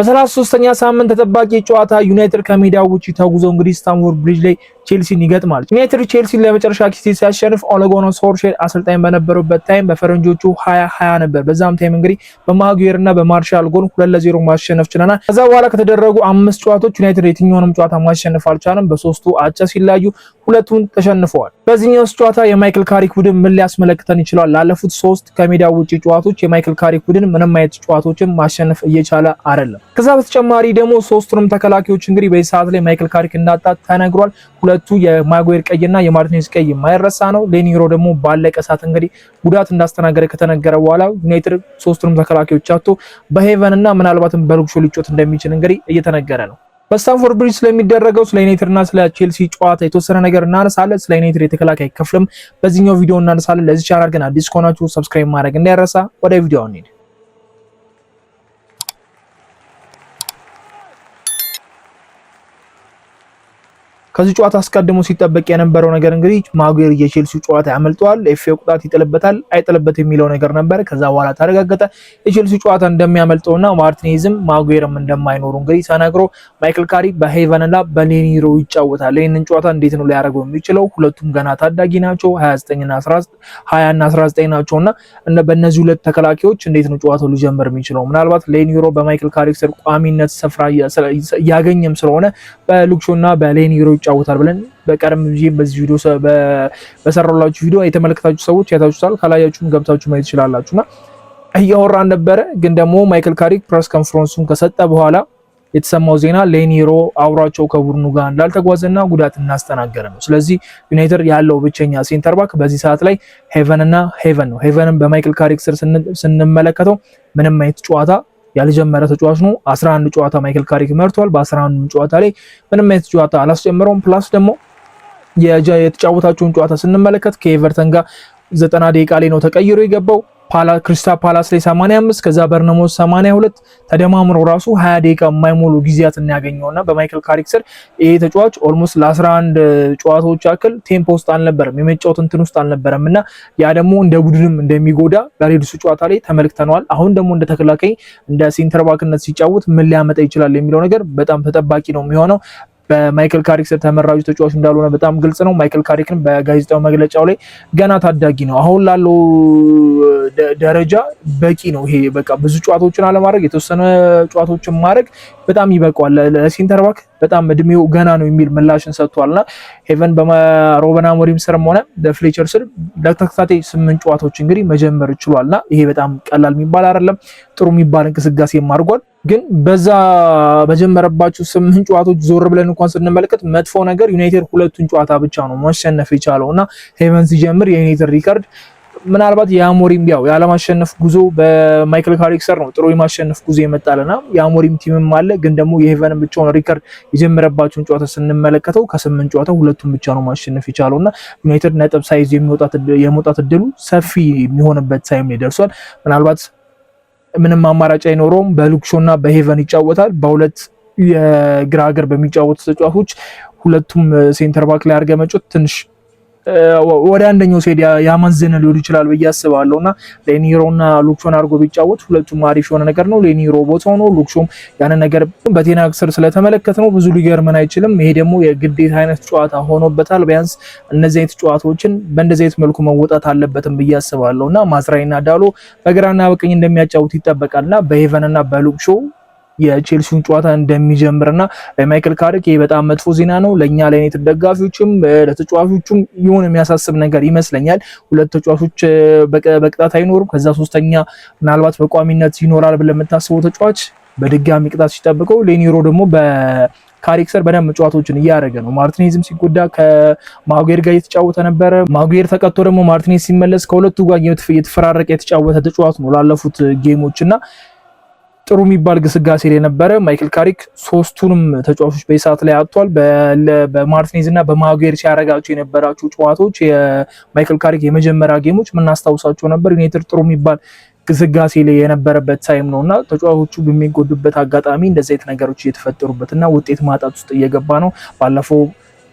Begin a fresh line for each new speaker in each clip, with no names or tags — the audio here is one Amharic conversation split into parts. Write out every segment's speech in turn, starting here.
በ33ኛ ሳምንት ተጠባቂ ጨዋታ ዩናይትድ ከሜዳው ውጪ ተጉዞ እንግዲህ ስታንፎርድ ብሪጅ ላይ ቼልሲን ይገጥማል። ዩናይትድ ቼልሲን ለመጨረሻ ጊዜ ሲያሸንፍ ኦሌ ጉናር ሶልሻየር አሰልጣኝ በነበሩበት ታይም በፈረንጆቹ 2020 ነበር። በዛም ታይም እንግዲህ በማጉዌር እና በማርሻል ጎል 2-0 ማሸነፍ ችለናል። ከዛ በኋላ ከተደረጉ 5 ጨዋታዎች ዩናይትድ የትኛውንም ጨዋታ ማሸነፍ አልቻለም። በሶስቱ አቻ ሲላዩ ሁለቱን ተሸንፈዋል። በዚህኛው ጨዋታ የማይክል ካሪክ ቡድን ምን ሊያስመለክተን ይችላል? ላለፉት 3 ከሜዳው ውጪ ጨዋታዎች የማይክል ካሪክ ቡድን ምንም አይነት ጨዋታዎችን ማሸነፍ እየቻለ አይደለም። ከዛ በተጨማሪ ደግሞ ሶስቱንም ተከላካዮች እንግዲህ በዚህ ሰዓት ላይ ማይክል ካሪክ እንዳጣ ተነግሯል። ሁለቱ የማጉዌር ቀይና የማርቲኔዝ ቀይ የማይረሳ ነው። ሌኒሮ ደግሞ ባለቀ ሰዓት እንግዲህ ጉዳት እንዳስተናገረ ከተነገረ በኋላ ዩናይትድ ሶስቱንም ተከላካዮች አጥቶ በሄቨን እና ምናልባትም በሉክሾ ሊጮት እንደሚችል እንግዲህ እየተነገረ ነው። በስታንፎርድ ብሪጅ ስለሚደረገው ስለ ዩናይትድ እና ስለ ቼልሲ ጨዋታ የተወሰነ ነገር እናነሳለን። ስለ ዩናይትድ የተከላካይ ክፍልም በዚህኛው ቪዲዮ እናነሳለን። ለዚህ ቻናል ግን አዲስ ከሆናችሁ ሰብስክራይብ ማድረግ እንዳይረሳ። ወደ ቪዲዮው እንሂድ። ከዚህ ጨዋታ አስቀድሞ ሲጠበቅ የነበረው ነገር እንግዲህ ማጉዌር የቼልሲ ጨዋታ ያመልጠዋል፣ ኤፍኤ ቁጣት ይጥልበታል አይጥልበት የሚለው ነገር ነበር። ከዛ በኋላ ተረጋገጠ የቼልሲ ጨዋታ እንደሚያመልጠውና ማርቲኔዝም ማጉዌርም እንደማይኖሩ እንግዲህ ተነግሮ ማይክል ካሪክ በሄቨን እና በሌኒሮ ይጫወታል። ይህንን ጨዋታ እንዴት ነው ሊያደርገው የሚችለው? ሁለቱም ገና ታዳጊ ናቸው፣ 20 እና 19 ናቸውና በእነዚህ ሁለት ተከላካዮች እንዴት ነው ጨዋታው ሊጀምር የሚችለው? ምናልባት ሌኒሮ በማይክል ካሪክ ስር ቋሚነት ስፍራ ያገኘም ስለሆነ በሉክሾና በሌኒሮ ይጫወታል ብለን በቀደም ጊዜ በዚህ ቪዲዮ በሰራላችሁ ቪዲዮ የተመለከታችሁ ሰዎች ያታችሁታል። ካላያችሁም ገብታችሁ ማየት ትችላላችሁና እያወራን ነበረ። ግን ደግሞ ማይክል ካሪክ ፕሬስ ኮንፈረንሱን ከሰጠ በኋላ የተሰማው ዜና ሌኒሮ አውራቸው ከቡድኑ ጋር እንዳልተጓዘና ጉዳት እናስተናገረ ነው። ስለዚህ ዩናይትድ ያለው ብቸኛ ሴንተር ባክ በዚህ ሰዓት ላይ ሄቨን ነው። ሄቨንን በማይክል ካሪክ ስር ስንመለከተው ምንም አይነት ጨዋታ ያልጀመረ ተጫዋች ነው። 11 ጨዋታ ማይክል ካሪክ መርቷል። በ11 ጨዋታ ላይ ምንም አይነት ጨዋታ አላስጀመረውም። ፕላስ ደግሞ የተጫወታቸውን ጨዋታ ስንመለከት ከኤቨርተን ጋር 90 ደቂቃ ላይ ነው ተቀይሮ የገባው። ክሪስታል ፓላስ ላይ 85 ከዛ በርነሞስ 82 ተደማምሮ ራሱ 20 ደቂቃ የማይሞሉ ጊዜያትን ያገኘውና በማይክል ካሪክ ስር ይሄ ተጫዋች ኦልሞስት ለ11 ጨዋታዎች ያክል ቴምፖ ውስጥ አልነበረም፣ የመጫወት እንትን ውስጥ አልነበረም እና ያ ደግሞ እንደ ቡድንም እንደሚጎዳ በሌሎቹ ጨዋታ ላይ ተመልክተናል። አሁን ደግሞ እንደ ተከላካይ እንደ ሴንተር ባክነት ሲጫወት ምን ሊያመጣ ይችላል የሚለው ነገር በጣም ተጠባቂ ነው የሚሆነው። በማይክል ካሪክ ስር ተመራጩ ተጫዋች እንዳልሆነ በጣም ግልጽ ነው። ማይክል ካሪክን በጋዜጣው መግለጫው ላይ ገና ታዳጊ ነው፣ አሁን ላለው ደረጃ በቂ ነው። ይሄ በቃ ብዙ ጨዋታዎችን አለማድረግ የተወሰነ ጨዋታዎችን ማድረግ በጣም ይበቃዋል፣ ለሴንተር ባክ በጣም እድሜው ገና ነው የሚል ምላሽን ሰጥቷልና ሄቨን በሮበን አሞሪም ስርም ሆነ በፍሌቸር ስር ለተከታታይ 8 ጨዋታዎች እንግዲህ መጀመር ችሏልና ይሄ በጣም ቀላል የሚባል አይደለም። ጥሩ የሚባል እንቅስቃሴም አድርጓል። ግን በዛ በጀመረባቸው 8 ጨዋታዎች ዞር ብለን እንኳን ስንመለከት መጥፎ ነገር ዩናይትድ 2ቱን ጨዋታ ብቻ ነው ማሸነፍ የቻለውና ሄቨን ሲጀምር የዩናይትድ ሪከርድ ምናልባት የአሞሪም ያለማሸነፍ ጉዞ በማይክል ካሪክ ስር ነው ጥሩ የማሸነፍ ጉዞ የመጣለና የአሞሪም ቲምም አለ። ግን ደግሞ የሄቨን ብቻውን ሪከርድ የጀመረባቸውን ጨዋታ ስንመለከተው ከ8 ጨዋታ 2ቱን ብቻ ነው ማሸነፍ የቻለውና ዩናይትድ ነጥብ ሳይዝ የመውጣት እድሉ ሰፊ የሚሆንበት ታይም ላይ ደርሷል። ምናልባት ምንም አማራጭ አይኖረውም፣ በሉክሾና በሄቨን ይጫወታል። በሁለት የግራ እግር በሚጫወቱ ተጫዋቾች ሁለቱም ሴንተር ባክ ላይ አድርገህ መጫወት ትንሽ ወደ አንደኛው ሴድ ያማዘነ ሊሆን ይችላል ብዬ አስባለሁና ሌኒሮና ሉክሾን አድርጎ ቢጫወት ሁለቱም አሪፍ የሆነ ነገር ነው። ሌኒሮ ቦታው ነው፣ ሉክሾም ያን ነገር በቴና ስር ስለተመለከተ ነው ብዙ ሊገርመን አይችልም። ይሄ ደግሞ የግዴታ አይነት ጨዋታ ሆኖበታል። ቢያንስ እነዚህ አይነት ጨዋታዎችን በእንደዚህ አይነት መልኩ መወጣት አለበትም ብዬ አስባለሁና ማዝራይና ዳሎ በግራና በቀኝ እንደሚያጫውት ይጠበቃልና በሄቨንና በሉክሾ የቼልሲውን ጨዋታ እንደሚጀምርና ለማይክል ካሪክ ይሄ በጣም መጥፎ ዜና ነው። ለኛ ለዩናይትድ ደጋፊዎችም ለተጫዋቾቹም ይሁን የሚያሳስብ ነገር ይመስለኛል። ሁለት ተጫዋቾች በቅጣት አይኖሩም። ከዛ ሶስተኛ ምናልባት በቋሚነት ይኖራል ብለን የምታስበው ተጫዋች በድጋሚ ቅጣት ሲጠብቀው፣ ሌኒሮ ደግሞ ካሪክ ስር በደንብ ጨዋታዎችን እያደረገ ነው። ማርቲኔዝም ሲጎዳ ከማጉዌር ጋር እየተጫወተ ነበረ። ማጉዌር ተቀጥቶ ደግሞ ማርቲኔዝ ሲመለስ ከሁለቱ ጋር እየተፈራረቀ የተጫወተ ተጫዋች ነው ላለፉት ጌሞችና ጥሩ የሚባል ግስጋሴ ላይ ነበረ። ማይክል ካሪክ 3ቱንም ተጫዋቾች በሰዓት ላይ አጥቷል። በማርቲኔዝ እና በማጉዌር ሲያረጋቸው የነበራቸው ጨዋታዎች የማይክል ካሪክ የመጀመሪያ ጌሞች ምናስታውሳቸው ነበር። ዩናይትድ ጥሩ የሚባል ግስጋሴ ላይ የነበረበት ታይም ነውና ተጫዋቾቹ በሚጎዱበት አጋጣሚ እንደዚህ አይነት ነገሮች እየተፈጠሩበትና ውጤት ማጣት ውስጥ እየገባ ነው። ባለፈው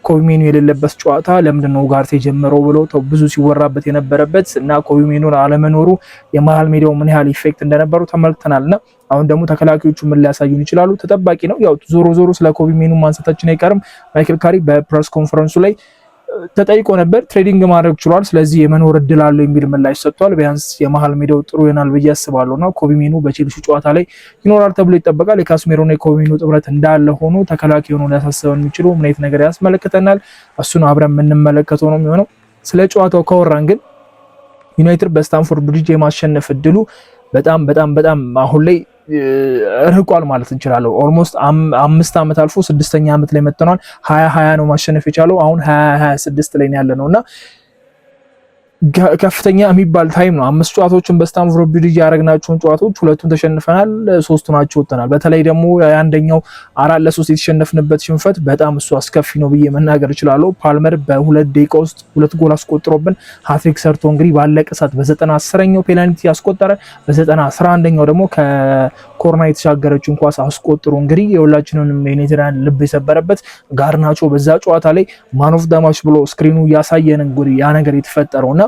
ኮቢ ሜኑ የሌለበት ጨዋታ ለምንድነው ኡጋርቴ ጀመረው ብሎ ብዙ ሲወራበት የነበረበት እና ኮቢ ሜኑ አለመኖሩ የመሃል ሜዳው ምን ያህል ኢፌክት እንደነበረው ተመልክተናልና አሁን ደግሞ ተከላካዮቹ ምን ሊያሳዩን ይችላሉ ተጠባቂ ነው። ያው ዞሮ ስለ ኮቢ ሜኑ ማንሳታችን አይቀርም። ማይክል ካሪክ በፕሬስ ኮንፈረንሱ ላይ ተጠይቆ ነበር። ትሬዲንግ ማድረግ ችሏል፣ ስለዚህ የመኖር እድል አለው የሚል ምላሽ ሰጥቷል። ቢያንስ የመሃል ሜዳው ጥሩ ይሆናል ብዬ አስባለሁና ኮቢ ሜኑ በቼልሲ ጨዋታ ላይ ይኖራል ተብሎ ይጠበቃል። የካስሜሮና የኮቢ ሜኑ ጥምረት እንዳለ ሆኖ ተከላካይ ሆኖ ሊያሳስበን የሚችለው ምን አይነት ነገር ያስመለክተናል፣ እሱን አብረን የምንመለከተው ነው የሚሆነው። ስለ ጨዋታው ካወራን ግን ዩናይትድ በስታንፎርድ ብሪጅ የማሸነፍ እድሉ በጣም አሁን ላይ ርቋል ማለት እንችላለን። ኦልሞስት 5 ዓመት አልፎ 6ኛ ዓመት ላይ መጥተናል። 2020 ነው ማሸነፍ የቻለው፣ አሁን 2026 ላይ ያለ ነውና ከፍተኛ የሚባል ታይም ነው። 5 ጨዋታዎችን በስታንፎርድ ብሪጅ ያደረግናቸውን ጨዋታዎች 2ቱን ተሸንፈናል፣ 3ቱን አቻ ወጥተናል። በተለይ ደግሞ አንደኛው 4-3 የተሸነፍንበት ሽንፈት በጣም እሱ አስከፊ ነው ብዬ መናገር እችላለሁ። ፓልመር በ2 ደቂቃ ውስጥ 2 ጎል አስቆጥሮብን ሃትሪክ ሰርቶ እንግዲህ ባለቀ ሰዓት በ90-10ኛው ፔናልቲ ያስቆጠረ፣ በ90-11ኛው ደግሞ ከኮርና የተሻገረችውን ኳስ አስቆጥሮ እንግዲህ የሁላችንንም የኔዘርላንድ ልብ የሰበረበት ጋርናቾ በዛ ጨዋታ ላይ ማን ኦፍ ዘ ማች ብሎ ስክሪኑ ያሳየን እንግዲህ ያ ነገር የተፈጠረውና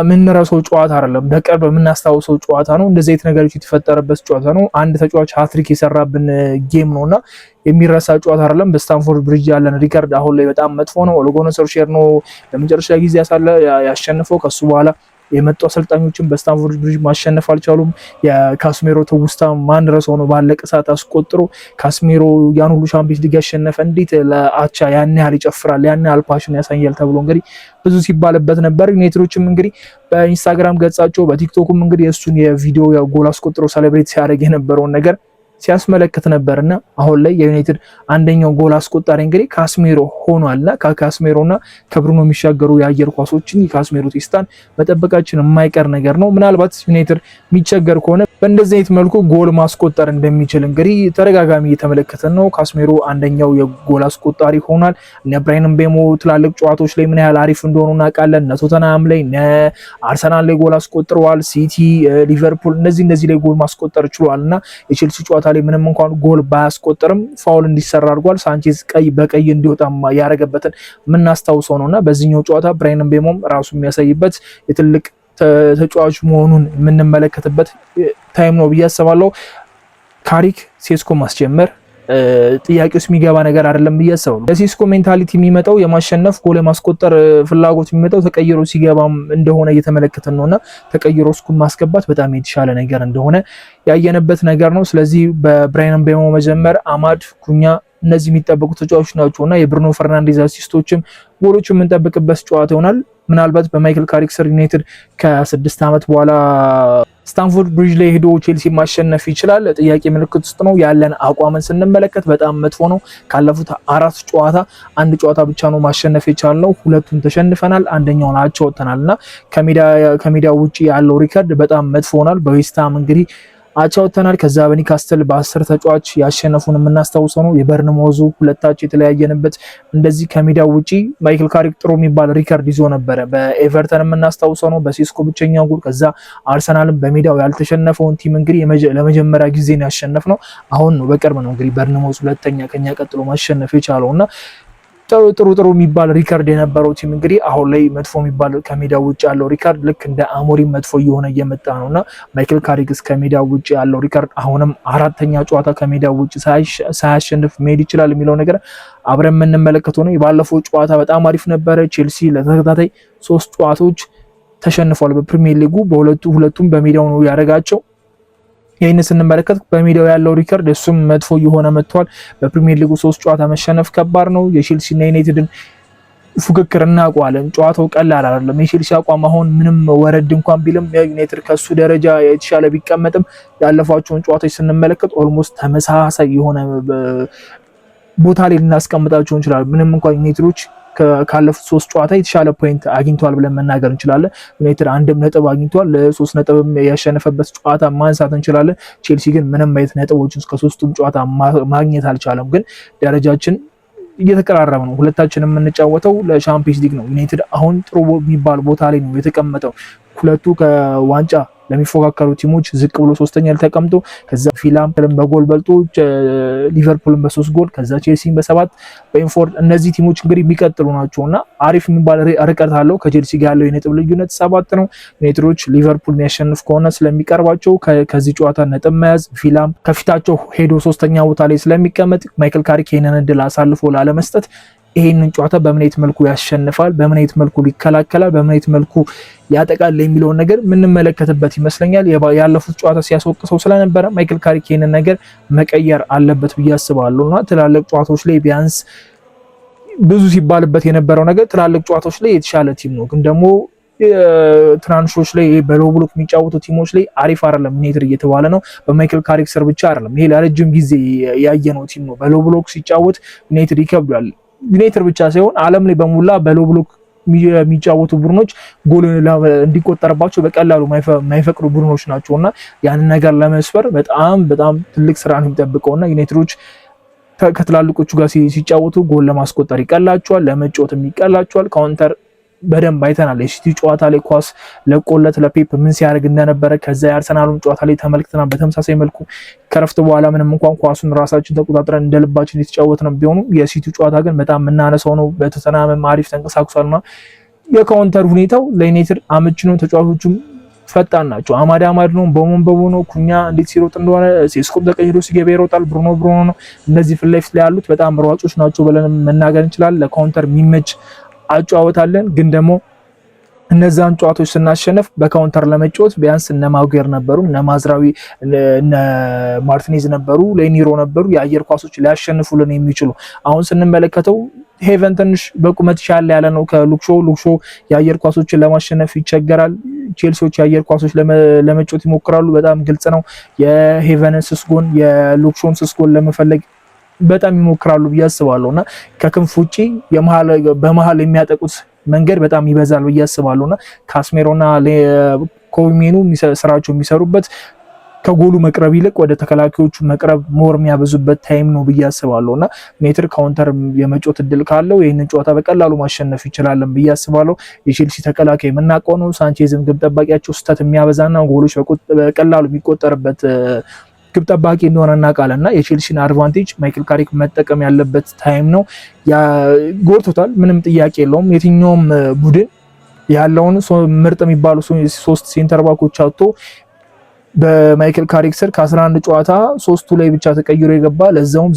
ምንረሳው ጨዋታ አይደለም፣ በቅርብ የምናስታውሰው ጨዋታ ነው። እንደዚህ አይነት ነገሮች የተፈጠረበት ጨዋታ ነው። አንድ ተጫዋች ሃትሪክ የሰራብን ጌም ነውና የሚረሳ ጨዋታ አይደለም። በስታንፎርድ ብሪጅ ያለን ሪከርድ አሁን ላይ በጣም መጥፎ ነው። ኦሌ ጉናር ሶልሻየር ነው ለመጨረሻ ጊዜ ያሸነፈው። ከሱ በኋላ የመጡ አሰልጣኞችን በስታንፎርድ ብሪጅ ማሸነፍ አልቻሉም። የካስሜሮ ትውስታ ማን ረሳው ነው። ባለቀ ሰዓት አስቆጥሮ ካስሜሮ ያን ሁሉ ሻምፒዮንስ ሊግ ያሸነፈ እንዴት ለአቻ ያን ያህል ይጨፍራል፣ ያን ያህል ፓሽን ያሳያል ተብሎ እንግዲህ ብዙ ሲባልበት ነበር። ዩናይትዶችም እንግዲህ በኢንስታግራም ገጻቸው በቲክቶክም እንግዲህ የእሱን የቪዲዮ ጎል አስቆጥሮ ሴሌብሬት ሲያደርግ የነበረውን ነገር ሲያስመለክት ነበርና አሁን ላይ የዩናይትድ አንደኛው ጎል አስቆጣሪ እንግዲህ ካስሜሮ ሆኗልና ከካስሜሮና ከብሩኖ የሚሻገሩ የአየር ኳሶችን የካስሜሮ ቴስታን መጠበቃችን የማይቀር ነገር ነው። ምናልባት ዩናይትድ የሚቸገር ከሆነ በእንደዚህ አይነት መልኩ ጎል ማስቆጠር እንደሚችል እንግዲህ ተደጋጋሚ እየተመለከተን ነው። ካስሜሮ አንደኛው የጎል አስቆጣሪ ሆኗል። እነ ብራያን ምቤሞ ትላልቅ ጨዋታዎች ላይ ምን ያህል አሪፍ እንደሆኑ እናውቃለን። እነ ቶተንሃም ላይ እነ አርሰናል ላይ ጎል አስቆጥረዋል። ሲቲ፣ ሊቨርፑል እነዚህ ላይ ጎል ማስቆጠር ችሏልና የቼልሲ ጨዋታ ላይ ምንም እንኳን ጎል ባያስቆጥርም ፋውል እንዲሰራ አድርጓል። ሳንቼዝ በቀይ እንዲወጣ ያደረገበትን የምናስታውሰው ነውና በዚህኛው ጨዋታ ብራያን ምቤሞም ራሱ የሚያሳይበት የትልቅ ተጫዋች መሆኑን የምንመለከትበት ታይም ነው ብዬ አስባለሁ። ካሪክ ሴስኮ ማስጀመር ጥያቄ ውስጥ የሚገባ ነገር አይደለም ብዬ አስባለሁ። ለሴስኮ ሜንታሊቲ የሚመጣው የማሸነፍ ጎል የማስቆጠር ፍላጎት የሚመጣው ተቀይሮ ሲገባም እንደሆነ እየተመለከትን ነውና ተቀይሮ እስኩን ማስገባት በጣም የተሻለ ነገር እንደሆነ ያየንበት ነገር ነው። ስለዚህ በብራያን ምቤሞ መጀመር አማድ ኩኛ እነዚህ የሚጠበቁ ተጫዋቾች ናቸውና የብሩኖ ፈርናንዴዝ አሲስቶችም ጎሎቹ የምንጠብቅበት ጨዋታ ይሆናል። ምናልባት በማይክል ካሪክ ስር ዩናይትድ ከ6 ዓመት በኋላ ስታንፎርድ ብሪጅ ላይ ሄዶ ቼልሲ ማሸነፍ ይችላል። ጥያቄ ምልክት ውስጥ ነው ያለን። አቋምን ስንመለከት በጣም መጥፎ ነው። ካለፉት 4 ጨዋታ 1 ጨዋታ ብቻ ነው ማሸነፍ የቻልነው፣ 2ቱን ተሸንፈናል፣ አንደኛውን አቻ ወጥተናልና ከሜዳ ውጪ ያለው ሪከርድ በጣም መጥፎ ሆናል። በዌስትሃም እንግዲህ አቻ ወጥተናል። ከዛ በኒካስትል በ10 ተጫዋች ያሸነፉን የምናስታውሰው ነው። የበርንሞዙ 2 የተለያየንበት እንደዚህ ከሜዳው ውጪ ማይክል ካሪክ ጥሩ የሚባል ሪከርድ ይዞ ነበረ። በኤቨርተን የምናስታውሰው ነው በሴስኮ ብቸኛ ጎል። ከዛ አርሰናልም በሜዳው ያልተሸነፈውን ቲም እንግዲህ ለመጀመሪያ ጊዜ ነው ያሸነፍነው። አሁን ነው በቅርብ ነው እንግዲህ በርንሞዝ ሁለተኛ ከኛ ቀጥሎ ማሸነፍ የቻለውና ጥሩ የሚባል ሪከርድ የነበረው ቲም እንግዲህ አሁን ላይ መጥፎ የሚባል ከሜዳው ውጭ ያለው ሪከርድ ልክ እንደ አሞሪም መጥፎ እየሆነ እየመጣ ነውና ማይክል ካሪክ ከሜዳው ውጭ ያለው ሪከርድ አሁንም 4ኛ ጨዋታ ከሜዳው ውጭ ሳያሸንፍ መሄድ ይችላል የሚለው ነገር አብረን የምንመለከተው ነው። የባለፈው ጨዋታ በጣም አሪፍ ነበረ። ቼልሲ ለተከታታይ 3 ጨዋታዎች ተሸንፏል በፕሪሚየር ሊጉ። ሁለቱም በሜዳው ነው ያደረጋቸው። ይህን ስንመለከት በሜዳው ያለው ሪከርድ እሱም መጥፎ እየሆነ መጥቷል። በፕሪሚየር ሊጉ 3 ጨዋታ መሸነፍ ከባድ ነው። የቼልሲና ዩናይትድን ፉክክር እናውቀዋለን። ጨዋታው ቀላል አይደለም። የቼልሲ አቋም አሁን ምንም ወረድ እንኳን ቢልም ዩናይትድ ከሱ ደረጃ የተሻለ ቢቀመጥም ያለፏቸውን ጨዋታዎች ስንመለከት ኦልሞስት ተመሳሳይ የሆነ ቦታ ላይ ልናስቀምጣቸው እንችላለን። ምንም እንኳን ዩናይትዶች ካለፉት 3 ጨዋታ የተሻለ ፖይንት አግኝቷል ብለን መናገር እንችላለን። ዩናይትድ 1 ነጥብ አግኝቷል። 3 ነጥብም ያሸነፈበት ጨዋታ ማንሳት እንችላለን። ቼልሲ ግን ምንም አይነት ነጥቦችን ከ3ቱም ጨዋታ ማግኘት አልቻለም። ግን ደረጃችን እየተቀራረበ ነው። ሁለታችንም የምንጫወተው ለቻምፒየንስ ሊግ ነው። ዩናይትድ አሁን ጥሩ የሚባል ቦታ ላይ ነው የተቀመጠው። ሁለቱ ከዋንጫ ለሚፎካከሩ ቲሞች ዝቅ ብሎ ሶስተኛ ላይ ተቀምጦ ከዛ ፊላም በጎል በልጦ ሊቨርፑልን በ3 ጎል ከዛ ቼልሲን በ7 በኢንፎርድ እነዚህ ቲሞች እንግዲህ የሚቀጥሉ ናቸውና አሪፍ የሚባል ርቀት አለው። ከቼልሲ ጋር ያለው የነጥብ ልዩነት 7 ነው። ዩናይትዶች ሊቨርፑል የሚያሸንፍ ከሆነ ስለሚቀርባቸው ከዚህ ጨዋታ ነጥብ መያዝ ፊላም ከፊታቸው ሄዶ ሶስተኛ ቦታ ላይ ስለሚቀመጥ ማይክል ካሪክ ይሄንን እድል አሳልፎ ላለመስጠት ይሄንን ጨዋታ በምን አይነት መልኩ ያሸንፋል፣ በምን አይነት መልኩ ይከላከላል፣ በምን አይነት መልኩ ያጠቃል የሚለውን ነገር የምንመለከትበት ይመስለኛል። ያለፉት ጨዋታ ሲያስወቅሰው ስለነበረ ማይክል ካሪክ ይሄንን ነገር መቀየር አለበት ብዬ አስባለሁና ትላልቅ ጨዋታዎች ላይ ቢያንስ ብዙ ሲባልበት የነበረው ነገር ትላልቅ ጨዋታዎች ላይ የተሻለ ቲም ነው፣ ግን ደግሞ ትናንሾች ላይ በሎ ብሎክ የሚጫወቱ ቲሞች ላይ አሪፍ አይደለም ዩናይትድ እየተባለ ነው። በማይክል ካሪክ ስር ብቻ አይደለም፣ ይሄ ለረጅም ጊዜ ያየነው ቲም ነው። በሎ ብሎክ ሲጫወት ዩናይትድ ይከብዳል። ዩናይትድ ብቻ ሳይሆን ዓለም ላይ በሙላ በሎ ብሎክ የሚጫወቱ ቡድኖች ጎል እንዲቆጠርባቸው በቀላሉ የማይፈቅዱ ቡድኖች ናቸውና ያንን ነገር ለመስበር በጣም ትልቅ ስራ ነው የሚጠብቀውና ዩናይትዶች ከትላልቆቹ ጋር ሲጫወቱ ጎል ለማስቆጠር ይቀላቸዋል፣ ለመጫወትም ይቀላቸዋል። ካውንተር በደንብ አይተናል። የሲቲ ጨዋታ ላይ ኳስ ለቆለት ለፔፕ ምን ሲያደርግ እንደነበረ ከዛ የአርሰናሉን ጨዋታ ላይ ተመልክተናል። በተመሳሳይ መልኩ ከረፍት በኋላ ምንም እንኳን ኳሱን ራሳችን ተቆጣጥረን እንደልባችን የተጫወት ነው ቢሆኑ የሲቲ ጨዋታ ግን በጣም የምናነሳው ነው። በቶተንሃም አሪፍ ተንቀሳቅሷልና የካውንተር ሁኔታው ለዩናይትድ አመቺ ነው። ተጫዋቾቹም ፈጣን ናቸው። አማድ ነው፣ በሞንበቦ ነው፣ ኩኛ እንዴት ሲሮጥ እንደሆነ ሴስኮም ተቀይሮ ሲገባ ይሮጣል። ብሩኖ ነው። እነዚህ ፊት ለፊት ላይ ያሉት በጣም ሯጮች ናቸው ብለን መናገር እንችላለን። ለካውንተር የሚመች አጫወታለን። ግን ደግሞ እነዛን ጨዋታዎች ስናሸነፍ በካውንተር ለመጫወት ቢያንስ እነ ማጉየር ነበሩ፣ እነ ማዝራዊ፣ እነ ማርቲኔዝ ነበሩ፣ ሌኒሮ ነበሩ፣ የአየር ኳሶች ሊያሸንፉልን የሚችሉ። አሁን ስንመለከተው ሄቨን ትንሽ በቁመት ሻል ያለ ነው ከሉክሾ የአየር ኳሶችን ለማሸነፍ ይቸገራል። ቼልሲዎች የአየር ኳሶች ለመጫወት ይሞክራሉ፣ በጣም ግልጽ ነው። የሄቨንን ስስጎን የሉክሾን ስስጎን ለመፈለግ በጣም ይሞክራሉ ብዬ አስባለሁና ከክንፍ ውጪ በመሃል የሚያጠቁት መንገድ በጣም ይበዛል ብዬ አስባለሁና ካስሜሮና ኮሚኑ ስራቸው የሚሰሩበት ከጎሉ መቅረብ ይልቅ ወደ ተከላካዮቹ መቅረብ ሞር የሚያበዙበት ታይም ነው ብዬ አስባለሁና ዩናይትድ ካውንተር የመጮት እድል ካለው ይህንን ጨዋታ በቀላሉ ማሸነፍ ይችላለን ብዬ አስባለሁ። የቼልሲ ተከላካይ የምናውቀው ነው። ሳንቼዝም ግብ ጠባቂያቸው ስህተት የሚያበዛና ጎሎች በቀላሉ የሚቆጠርበት ግብ ጠባቂ እንደሆነ እናውቃለን እና የቼልሲን አድቫንቴጅ ማይክል ካሪክ መጠቀም ያለበት ታይም ነው። ጎርቶታል፣ ምንም ጥያቄ የለውም። የትኛውም ቡድን ያለውን ምርጥ የሚባሉ 3 ሴንተር ባኮች አጥቶ በማይክል ካሪክ ስር ከ11 ጨዋታ 3ቱ ላይ ብቻ ተቀይሮ የገባ ለዛውም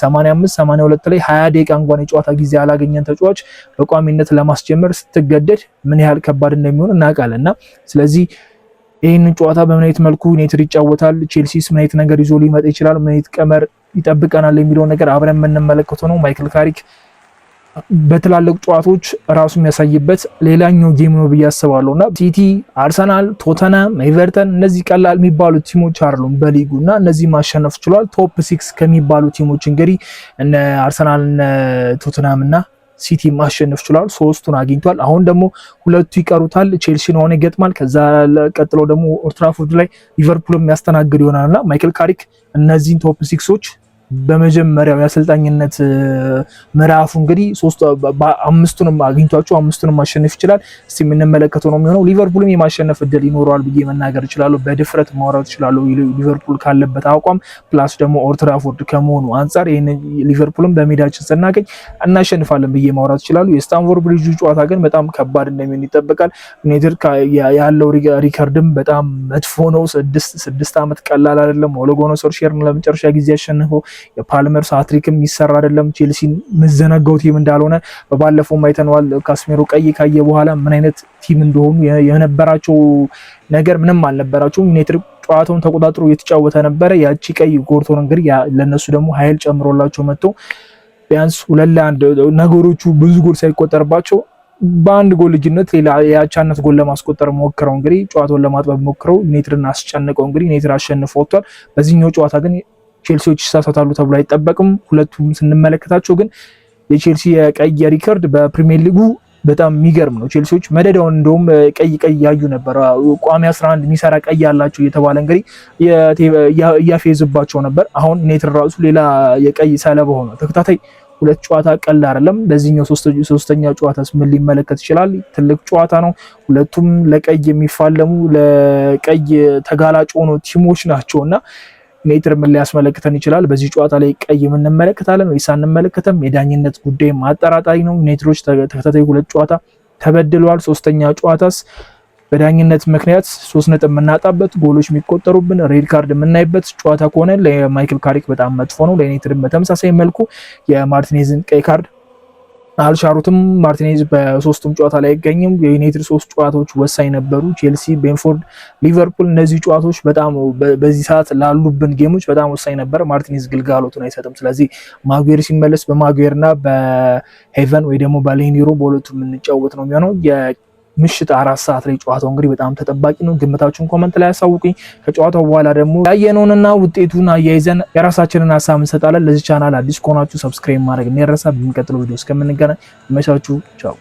85-82 ላይ 20 ደቂቃ እንኳን የጨዋታ ጊዜ ያላገኘን ተጫዋች በቋሚነት ለማስጀመር ስትገደድ ምን ያህል ከባድ እንደሚሆን እናውቃለን እና ስለዚህ ይህንን ጨዋታ በምን አይነት መልኩ ዩናይትድ ይጫወታል፣ ቼልሲስ ምን አይነት ነገር ይዞ ሊመጣ ይችላል፣ ምን አይነት ቀመር ይጠብቀናል የሚለውን ነገር አብረን የምንመለከተው ነው። ማይክል ካሪክ በትላልቅ ጨዋታዎች ራሱ የሚያሳይበት ሌላኛው ጌም ነው ብዬ አስባለሁ እና ሲቲ፣ አርሰናል፣ ቶተንሃም፣ ኤቨርተን እነዚህ ቀላል የሚባሉ ቲሞች አይደሉም በሊጉ እና እነዚህ ማሸነፍ ችሏል። ቶፕ 6 ከሚባሉ ቲሞች እንግዲህ እነ አርሰናል፣ እነ ቶተንሃም እና ሲቲ ማሸነፍ ችሏል። 3ቱን አግኝቷል። አሁን ደግሞ 2ቱ ይቀሩታል። ቼልሲን ሆነ ይገጥማል። ከዛ ቀጥሎ ደግሞ ኦልድ ትራፎርድ ላይ ሊቨርፑል የሚያስተናግድ ይሆናልና ማይክል ካሪክ እነዚህን ቶፕ 6ዎች በመጀመሪያው የአሰልጣኝነት ምዕራፉ እንግዲህ 5ቱንም አግኝቷቸው 5ቱንም ማሸነፍ ይችላል። እስቲ የምንመለከተው ነው የሚሆነው። ሊቨርፑልም የማሸነፍ እድል ይኖረዋል ብዬ መናገር እችላለሁ። በድፍረት ማውራት እችላለሁ። ሊቨርፑል ካለበት አቋም ፕላስ ደግሞ ኦልድ ትራፎርድ ከመሆኑ አንጻር ይሄን ሊቨርፑልም በሜዳችን ስናገኝ እናሸንፋለን ብዬ ማውራት እችላለሁ። የስታንፎርድ ብሪጁ ጨዋታ ግን በጣም ከባድ እንደሚሆን ይጠበቃል። ዩናይትድ ያለው ሪከርድም በጣም መጥፎ ነው። 6 ዓመት ቀላል አይደለም። ኦሌ ጉናር ሶልሻየርን ለመጨረሻ ጊዜ ያሸነፈው የፓልመር ሃትሪክም የሚሰራ አይደለም። ቼልሲን ምዘነጋው ቲም እንዳልሆነ በባለፈው አይተነዋል። ካስሜሮ ቀይ ካየ በኋላ ምን አይነት ቲም እንደሆኑ የነበራቸው ነገር ምንም አልነበራቸውም። ዩናይትድ ጨዋታውን ተቆጣጥሮ እየተጫወተ ነበረ። ያቺ ቀይ ጎርቶን እንግዲህ ለነሱ ደግሞ ኃይል ጨምሮላቸው መጥቶ ቢያንስ 2-1 ነገሮቹ ብዙ ጎል ሳይቆጠርባቸው በአንድ ጎል ልጅነት ሌላ የአቻነት ጎል ለማስቆጠር ሞክረው እንግዲህ ጨዋታውን ለማጥበብ ሞክረው ዩናይትድን አስጨንቀው እንግዲህ ዩናይትድ አሸንፎ ወጥቷል። በዚህኛው ጨዋታ ግን ቼልሲዎች ይሳሳታሉ ተብሎ አይጠበቅም። ሁለቱም ስንመለከታቸው ግን የቼልሲ የቀይ ሪከርድ በፕሪሚየር ሊጉ በጣም የሚገርም ነው። ቼልሲዎች መደዳውን እንደውም ቀይ ያዩ ነበር። ቋሚ 11 የሚሰራ ቀይ ያላቸው እየተባለ እንግዲህ እያፌዝባቸው ነበር። አሁን ዩናይትድ ራሱ ሌላ የቀይ ሰለባ ሆነ። ተከታታይ ሁለት ጨዋታ ቀላል አይደለም። ለዚህኛው ሶስተኛው ጨዋታስ ምን ሊመለከት ይችላል? ትልቅ ጨዋታ ነው። ሁለቱም ለቀይ የሚፋለሙ ለቀይ ተጋላጭ ሆኖ ቲሞች ናቸውና ዩናይትድ ምን ሊያስመለክተን ይችላል? በዚህ ጨዋታ ላይ ቀይ ምን እንመለከታለን ወይስ አንመለከተም? የዳኝነት ጉዳይ አጠራጣሪ ነው። ዩናይትዶች ተከታታይ ሁለት ጨዋታ ተበድለዋል። ሶስተኛ ጨዋታስ በዳኝነት ምክንያት 3 ነጥብ የምናጣበት ጎሎች የሚቆጠሩብን ሬድ ካርድ የምናይበት ጨዋታ ከሆነ ለማይክል ካሪክ በጣም መጥፎ ነው። ለዩናይትድ በተመሳሳይ መልኩ የማርቲኔዝን ቀይ ካርድ አልሻሩትም። ማርቲኔዝ በሶስቱም ጨዋታ ላይ አይገኝም። የዩናይትድ 3 ጨዋታዎች ወሳኝ ነበሩ። ቼልሲ፣ ቤንፎርድ፣ ሊቨርፑል እነዚህ ጨዋታዎች በጣም በዚህ ሰዓት ላሉብን ጌሞች በጣም ወሳኝ ነበር። ማርቲኔዝ ግልጋሎቱን አይሰጥም። ስለዚህ ማጉዌር ሲመለስ በማጉዌርና በሄቨን ወይ ደግሞ በሌኒሮ በሁለቱ የምንጫወት ነው የሚሆነው። ምሽት 4 ሰዓት ላይ ጨዋታው እንግዲህ በጣም ተጠባቂ ነው። ግምታችሁን ኮመንት ላይ ያሳውቁኝ። ከጨዋታው በኋላ ደግሞ ያየነውንና ውጤቱን አያይዘን የራሳችንን ሀሳብ እንሰጣለን። ለዚህ ቻናል አዲስ ከሆናችሁ ሰብስክራይብ ማድረግ እንዳይረሳ። በሚቀጥለው ቪዲዮ እስከምንገናኝ ይመቻችሁ። ቻው።